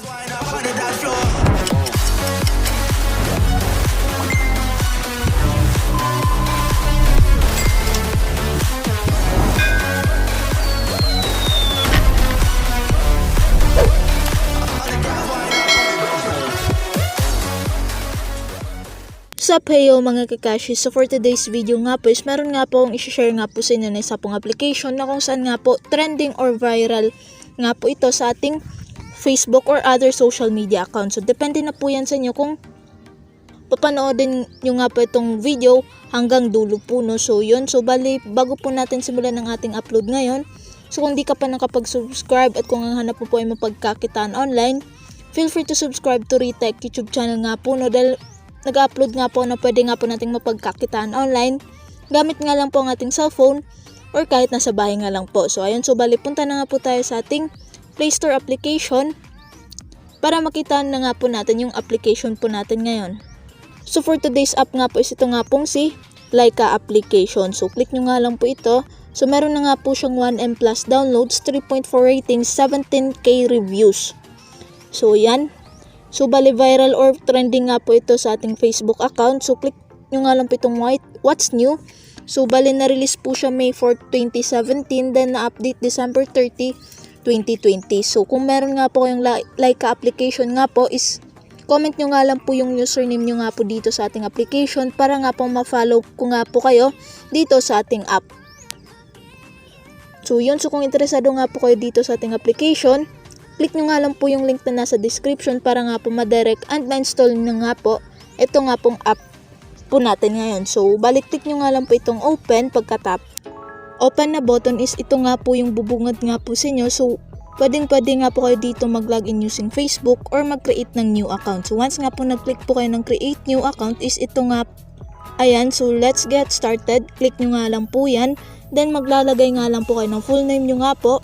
What's up, heyo mga kakashi? So for today's video nga po is meron nga po akong i-share nga po sa inyo na isa pong application na kung saan nga po trending or viral nga po ito sa ating Facebook or other social media accounts. So depende na po yan sa inyo kung papanoodin nyo nga po itong video hanggang dulo po, no? So yun, so bali bago po natin simulan ng ating upload ngayon, so kung di ka pa nakapag-subscribe at kung ang hanap mo po ay mapagkakitaan online, feel free to subscribe to Rie Tech YouTube channel nga po, no? Dahil nag-upload nga po na pwede nga po nating mapagkakitaan online gamit nga lang po ang ating cellphone or kahit nasa bahay nga lang po. So ayun, so bali punta na nga po tayo sa ating Play Store application para makita na nga po natin yung application po natin ngayon. So for today's app nga po is ito nga pong si Lyka application. So click nyo nga lang po ito. So meron na nga po siyang 1M plus downloads, 3.4 ratings, 17k reviews. So yan. So bali viral or trending nga po ito sa ating Facebook account. So click nyo nga lang po itong what's new. So bali na-release po siya May 4, 2017, then na-update December 30, 2020. So kung meron nga po kayong Lyka application nga po is comment nyo nga lang po yung username nyo nga po dito sa ating application para nga po ma-follow ko nga po kayo dito sa ating app. So yun, so kung interesado nga po kayo dito sa ating application, click nyo nga lang po yung link na nasa description para nga po ma-direct and ma-install nyo nga po ito nga pong app po natin ngayon. So balik click nyo nga lang po itong open. Pagka-tap open na button is ito nga po yung bubungad nga po sa inyo. So pwede nga po kayo dito mag-login using Facebook or mag-create ng new account. So once nga po nag-click po kayo ng create new account is ito nga, ayan, so let's get started. Click nyo nga lang po yan, then maglalagay nga lang po kayo ng full name nyo nga po,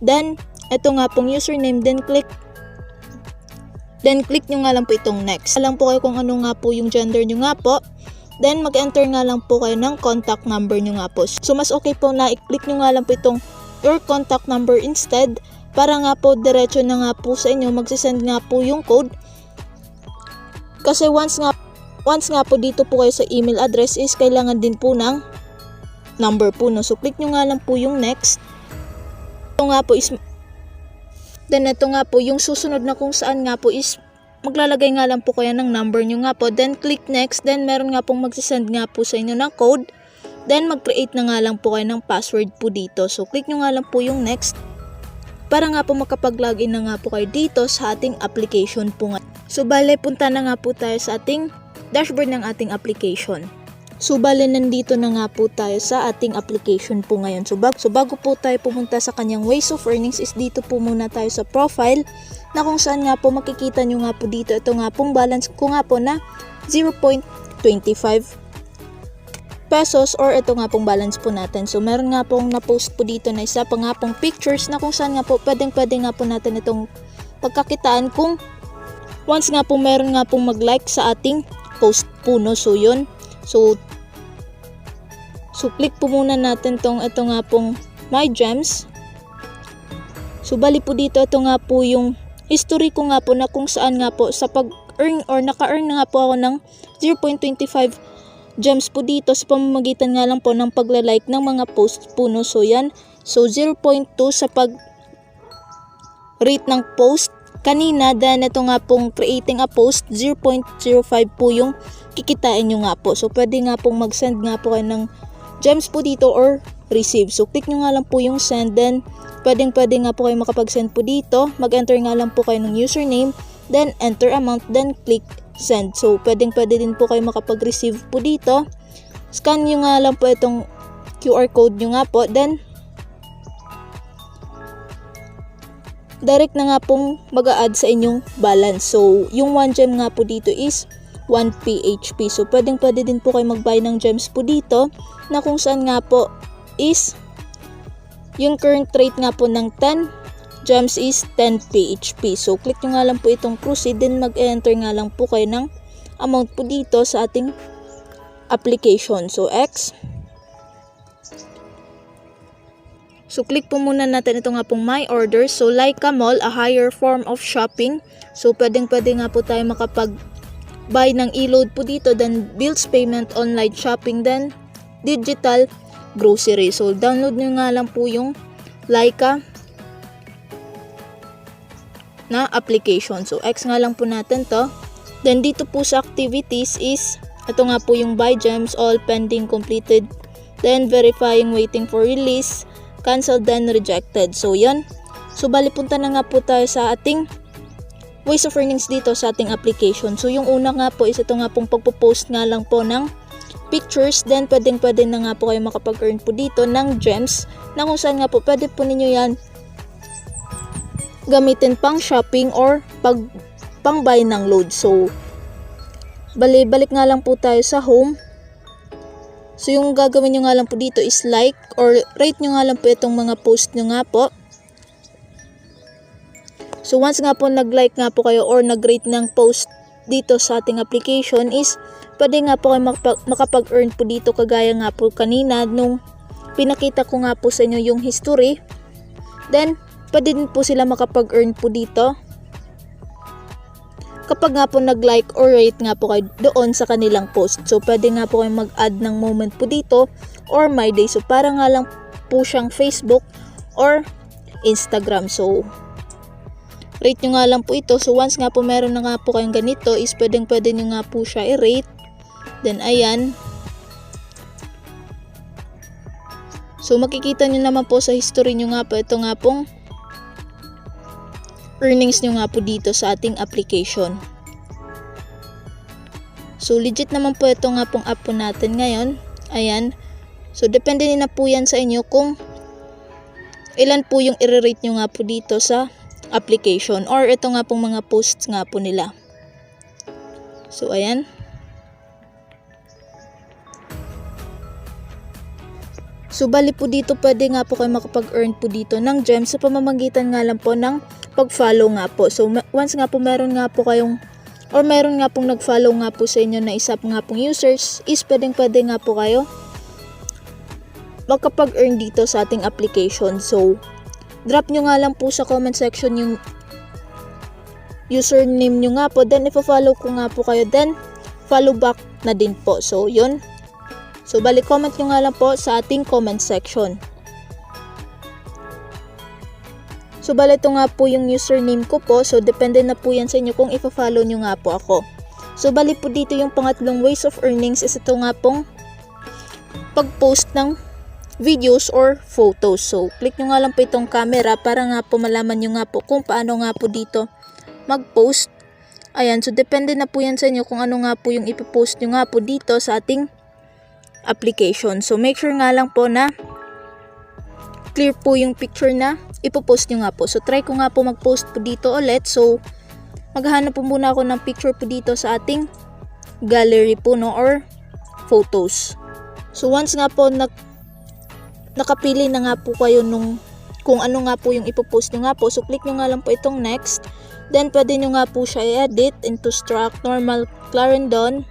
then ito nga pong username, then click nyo nga lang po itong next. Alam po kayo kung ano nga po yung gender nyo nga po, then mag-enter nga lang po kayo ng contact number nyo nga po. So mas okay po na i-click nyo nga lang po itong your contact number instead para nga po diretso na nga po sa inyo magsisend nga po yung code. Kasi once nga po dito po kayo sa email address is kailangan din po ng number po, no? So click nyo nga lang po yung next. Ito nga po is then ito nga po yung susunod na kung saan nga po is maglalagay nga lang po kayo ng number nyo nga po, then click next, then meron nga pong magsisend nga po sa inyo ng code, then mag-create na nga lang po kayo ng password po dito. So click nyo nga lang po yung next para nga po makapag-login na nga po kayo dito sa ating application po nga. So bale punta na nga po tayo sa ating dashboard ng ating application. So bale nandito na nga po tayo sa ating application po ngayon. So bago po tayo pumunta sa kanyang ways of earnings is dito po muna tayo sa profile na kung saan nga po makikita nyo nga po dito ito nga pong balance ko nga po na 0.25 pesos or ito nga pong balance po natin. So meron nga pong na-post po dito na isa pa nga pong pictures na kung saan nga po pwede nga po natin itong pagkakitaan kung once nga po meron nga pong mag-like sa ating post po, no? So yun. So click po muna natin ito nga pong My Gems. So bali po dito ito nga po yung history ko nga po na kung saan nga po sa pag-earn or naka-earn na nga po ako ng 0.25 gems po dito sa pamamagitan nga lang po ng pagla-like ng mga posts po, no? So yan. So 0.2 sa pag-rate ng post kanina, then ito nga pong creating a post 0.05 po yung kikitain nyo nga po. So pwede nga pong mag-send nga po kayo ng gems po dito or receive. So click nyo nga lang po yung send, then pwede nga po kayo makapag-send po dito. Mag-enter nga lang po kayo ng username, then enter amount, then click send. So pwede din po kayo makapag-receive po dito. Scan nyo nga lang po itong QR code nyo nga po, then direct na nga pong mag-a-add sa inyong balance. So yung 1 gem nga po dito is 1 PHP. So pwede din po kayo mag-buy ng gems po dito na kung saan nga po is yung current rate nga po ng 10 gems is 10 PHP. So click nyo nga lang po itong proceed, then mag-enter nga lang po kayo ng amount po dito sa ating application. So X So, click po muna natin ito nga pong My Orders. So, Lyka Mall, a higher form of shopping. So, pwede nga po tayo makapag-buy ng e-load po dito. Then, bills payment, online shopping, then digital grocery. So, download nyo nga lang po yung Lyka na application. So, X nga lang po natin to. Then, dito po sa activities is, ito nga po yung buy gems, all pending, completed. Then, verifying, waiting for release, cancel, then rejected. So, yan. So, bali punta na nga po tayo sa ating ways of earnings dito sa ating application. So, yung una nga po is ito nga pong pagpo-post nga lang po ng pictures. Then, pwede na nga po kayo makapag-earn po dito ng gems na kung saan nga po pwede po ninyo yan gamitin pang shopping or pang buy ng load. So, balik nga lang po tayo sa home. So, yung gagawin nyo nga lang po dito is like or rate nyo nga lang po itong mga post nyo nga po. So, once nga po nag-like nga po kayo or nag-rate ng post dito sa ating application is pwede nga po kayo makapag-earn po dito kagaya nga po kanina nung pinakita ko nga po sa inyo yung history. Then, pwede din po sila makapag-earn po dito kapag nga po nag-like or rate nga po kayo doon sa kanilang post. So, pwede nga po kayo mag-add ng moment po dito or my day. So, para nga lang po siyang Facebook or Instagram. So, rate nyo nga lang po ito. So, once nga po meron na nga po kayong ganito is pwede nyo nga po siya i-rate. Then, ayan. So, makikita nyo naman po sa history nyo nga po. Ito nga pong earnings nyo nga po dito sa ating application. So, legit naman po ito nga pong app po natin ngayon. Ayan. So, depende na po yan sa inyo kung ilan po yung i-rate nyo nga po dito sa application. Or ito nga pong mga posts nga po nila. So, ayan. So, bali po dito pwede nga po kayo makapag-earn po dito ng gems sa pamamagitan nga lang po ng pag-follow nga po. So, once nga po meron nga pong nag-follow nga po sa inyo na isa nga pong users, is pwede nga po kayo makapag-earn dito sa ating application. So, drop nyo nga lang po sa comment section yung username nyo nga po. Then, ipa-follow ko nga po kayo. Then, follow back na din po. So, yun. So, balik comment nyo nga lang po sa ating comment section. So, bali ito nga po yung username ko po. So, depende na po yan sa inyo kung ipa-follow nyo nga po ako. So, bali po dito yung pangatlong ways of earnings is ito nga pong pag-post ng videos or photos. So, click nyo nga lang po itong camera para nga po malaman nyo nga po kung paano nga po dito mag-post. Ayan. So, depende na po yan sa inyo kung ano nga po yung ipa-post nyo nga po dito sa ating application. So, make sure nga lang po na clear po yung picture na ipopost nyo nga po. So, try ko nga po mag-post po dito ulit. So, maghahanap po muna ako ng picture po dito sa ating gallery po, no, or photos. So, once nga po nakapili na nga po kayo nung kung ano nga po yung ipopost nyo nga po. So, click nyo nga lang po itong next. Then, pwede nyo nga po siya i-edit into struct, normal, Clarendon,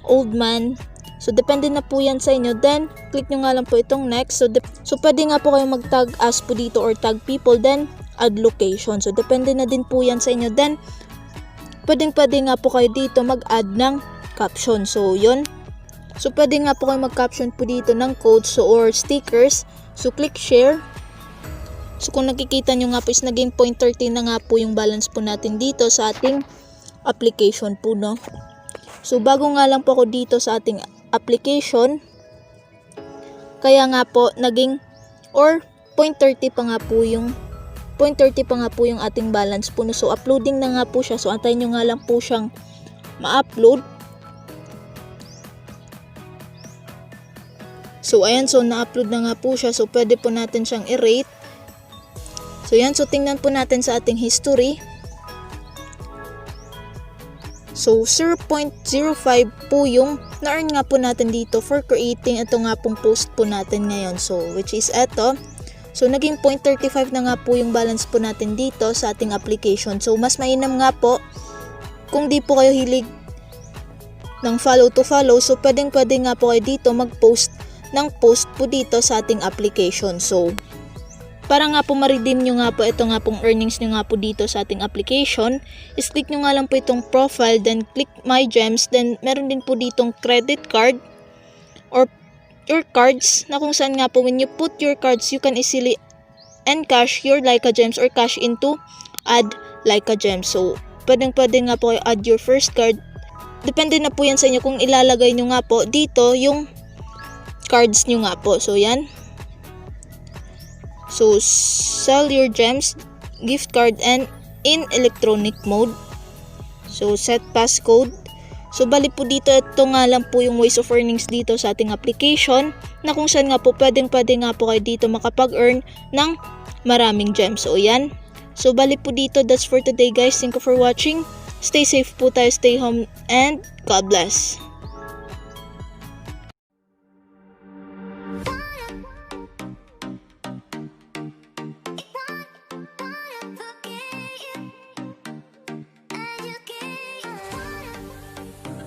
old man. So, depende na po yan sa inyo. Then, click nyo nga lang po itong next. So pwede nga po kayo mag-tag as po dito or tag people. Then, add location. So, depende na din po yan sa inyo. Then, pwede nga po kayo dito mag-add ng caption. So, yun. So, pwede nga po kayo mag-caption po dito ng codes or stickers. So, click share. So, kung nakikita nyo nga po is naging 0.13 na nga po yung balance po natin dito sa ating application po, no. So, bago nga lang po ako dito sa ating application, kaya nga po naging or 0.30 pa nga po yung ating balance po, no? So, uploading na nga po siya. So, antayin nyo nga lang po siyang ma-upload. So, ayan. So, na-upload na nga po siya. So, pwede po natin siyang i-rate. So, yan. So, tingnan po natin sa ating history. So, 0.05 po yung na-earn nga po natin dito for creating ito nga pong post po natin ngayon. So, which is eto. So, naging 0.35 na nga po yung balance po natin dito sa ating application. So, mas mainam nga po kung di po kayo hilig ng follow to follow. So, pwede nga po kayo dito mag-post ng post po dito sa ating application. So, para nga po ma-redeem nyo nga po ito nga pong earnings nyo nga po dito sa ating application, is click nyo nga lang po itong profile, then click my gems, then meron din po ditong credit card or your cards na kung saan nga po when you put your cards, you can easily encash your Lyka gems or cash into add Lyka gems. So, pwede nga po kayo add your first card. Depende na po yan sa inyo kung ilalagay nyo nga po dito yung cards nyo nga po. So, yan. So, sell your gems, gift card, and in electronic mode. So, set passcode. So, bali po dito, ito nga lang po yung ways of earnings dito sa ating application na kung saan nga po pwede nga po kayo dito makapag-earn ng maraming gems. So, yan. So, bali po dito, that's for today guys. Thank you for watching. Stay safe po tayo, stay home, and God bless.